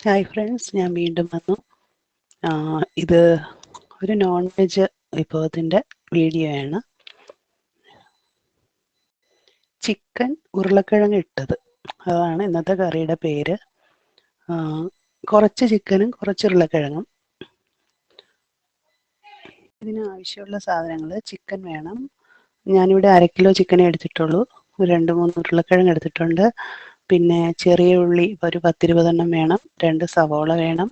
Hi friends, ഞാൻ വീണ്ടും വന്നു. ഇത് ഒരു നോൺ വെജ് വിഭവത്തിൻ്റെ വീഡിയോ ആണ്. ചിക്കൻ ഉരുളക്കിഴങ്ങ് ഇട്ടത്, അതാണ് ഇന്നത്തെ കറിയുടെ പേര്. കുറച്ച് ചിക്കനും കുറച്ച് ഉരുളക്കിഴങ്ങും. ഇതിന് ആവശ്യമുള്ള സാധനങ്ങൾ: ചിക്കൻ വേണം. ഞാനിവിടെ 1/2 കിലോ ചിക്കനെ എടുത്തിട്ടുള്ളൂ. 2-3 ഉരുളക്കിഴങ്ങ് എടുത്തിട്ടുണ്ട്. പിന്നെ ചെറിയ ഉള്ളി ഒരു 10-20 വേണം. 2 സവോള വേണം.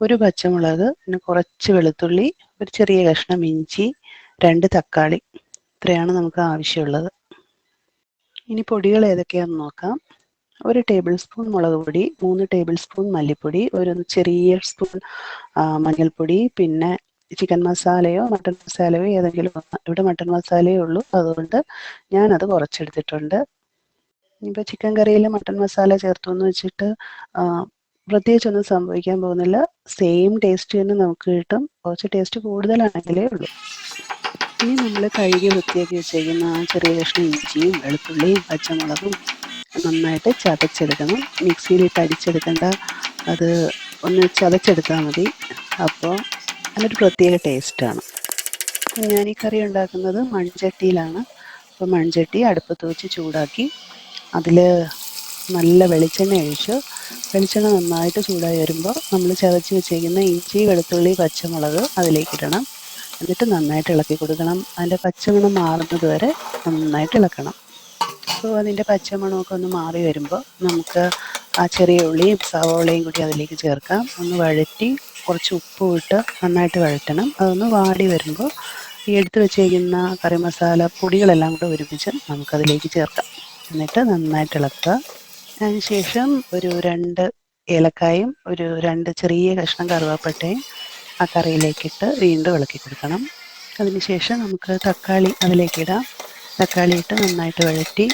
1 പച്ചമുളക്, പിന്നെ കുറച്ച് വെളുത്തുള്ളി, ഒരു ചെറിയ കഷ്ണം ഇഞ്ചി, 2 തക്കാളി. ഇത്രയാണ് നമുക്ക് ആവശ്യമുള്ളത്. ഇനി പൊടികൾ ഏതൊക്കെയാണെന്ന് നോക്കാം. 1 ടേബിൾ സ്പൂൺ മുളക് പൊടി, 3 ടേബിൾ സ്പൂൺ മല്ലിപ്പൊടി, ഒരു ചെറിയ സ്പൂൺ മഞ്ഞൾപ്പൊടി, പിന്നെ ചിക്കൻ മസാലയോ മട്ടൺ മസാലയോ ഏതെങ്കിലും ഒന്ന്. ഇവിടെ മട്ടൺ മസാലയേ ഉള്ളൂ, അതുകൊണ്ട് ഞാനത് കുറച്ചെടുത്തിട്ടുണ്ട്. ഇപ്പോൾ ചിക്കൻ കറിയിൽ മട്ടൺ മസാല ചേർത്തു എന്ന് വെച്ചിട്ട് പ്രത്യേകിച്ചൊന്നും സംഭവിക്കാൻ പോകുന്നില്ല. സെയിം ടേസ്റ്റ് തന്നെ നമുക്ക് കിട്ടും. കുറച്ച് ടേസ്റ്റ് കൂടുതലാണെങ്കിലേ ഉള്ളൂ. ഇനി നമ്മൾ കഴുകി വൃത്തിയാക്കി വെച്ചേക്കുന്ന ചെറിയ കഷ്ണം ഇഞ്ചിയും വെളുത്തുള്ളിയും പച്ചമുളകും നന്നായിട്ട് ചതച്ചെടുക്കണം. മിക്സിയിലിട്ട് അടിച്ചെടുക്കേണ്ട, അത് ഒന്ന് ചതച്ചെടുത്താൽ മതി. അപ്പോൾ അതിനൊരു പ്രത്യേക ടേസ്റ്റാണ്. ഞാൻ ഈ കറി ഉണ്ടാക്കുന്നത് മൺചട്ടിയിലാണ്. അപ്പോൾ മൺചട്ടി അടുപ്പത്ത് വെച്ച് ചൂടാക്കി അതിൽ നല്ല വെളിച്ചെണ്ണ ഒഴിച്ച്, വെളിച്ചെണ്ണ നന്നായിട്ട് ചൂടായി വരുമ്പോൾ നമ്മൾ ചതച്ച് വെച്ചേക്കുന്ന ഇഞ്ചി വെളുത്തുള്ളി പച്ചമുളക് അതിലേക്കിടണം. എന്നിട്ട് നന്നായിട്ട് ഇളക്കി കൊടുക്കണം. അതിൻ്റെ പച്ചമണം മാറുന്നത് വരെ നന്നായിട്ട് ഇളക്കണം. അപ്പോൾ അതിൻ്റെ പച്ചമണമൊക്കെ ഒന്ന് മാറി വരുമ്പോൾ നമുക്ക് ആ ചെറിയ ഉള്ളിയും സവോളയും കൂടി അതിലേക്ക് ചേർക്കാം. ഒന്ന് വഴറ്റി കുറച്ച് ഉപ്പും ഇട്ട് നന്നായിട്ട് വഴറ്റണം. അതൊന്ന് വാടി വരുമ്പോൾ ഈ എടുത്ത് വെച്ചേക്കുന്ന കറി മസാല പൊടികളെല്ലാം കൂടെ ഒരുമിച്ച് നമുക്കതിലേക്ക് ചേർക്കാം. എന്നിട്ട് നന്നായിട്ട് ഇളക്കുക. അതിനുശേഷം ഒരു 2 ഏലക്കായും ഒരു 2 ചെറിയ കഷ്ണം കറുവാപ്പട്ടയും ആ കറിയിലേക്കിട്ട് വീണ്ടും ഇളക്കി കൊടുക്കണം. അതിനുശേഷം നമുക്ക് തക്കാളി അതിലേക്കിടാം. തക്കാളി ഇട്ട് നന്നായിട്ട് വഴറ്റി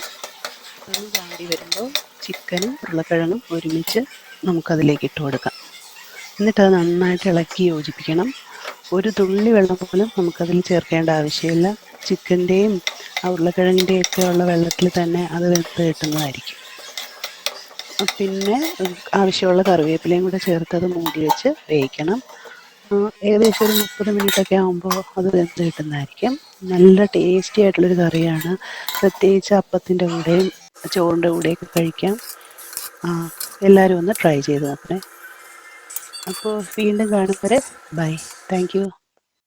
ഒന്ന് വാടി വരുമ്പോൾ ചിക്കനും ഉരുളക്കിഴങ്ങും ഒരുമിച്ച് നമുക്കതിലേക്ക് ഇട്ട് കൊടുക്കാം. എന്നിട്ടത് നന്നായിട്ട് ഇളക്കി യോജിപ്പിക്കണം. ഒരു തുള്ളി വെള്ളം പോലും നമുക്കതിൽ ചേർക്കേണ്ട ആവശ്യമില്ല. ചിക്കൻ്റെയും ആ ഉരുളക്കിഴങ്ങിൻ്റെയും ഒക്കെ ഉള്ള വെള്ളത്തിൽ തന്നെ അത് വെന്ത് കിട്ടുന്നതായിരിക്കും. പിന്നെ ആവശ്യമുള്ള കറിവേപ്പിലയും കൂടെ ചേർത്തത് മൂടി വെച്ച് വേവിക്കണം. ഏകദേശം ഒരു 30 മിനിറ്റൊക്കെ ആകുമ്പോൾ അത് വെന്ത് കിട്ടുന്നതായിരിക്കും. നല്ല ടേസ്റ്റി ആയിട്ടുള്ളൊരു കറിയാണ്. പ്രത്യേകിച്ച് അപ്പത്തിൻ്റെ കൂടെയും ചോറിൻ്റെ കൂടെയൊക്കെ കഴിക്കാം. എല്ലാവരും ഒന്ന് ട്രൈ ചെയ്ത് നോക്കണേ. അപ്പോൾ വീണ്ടും കാണും വരെ ബൈ. Thank you.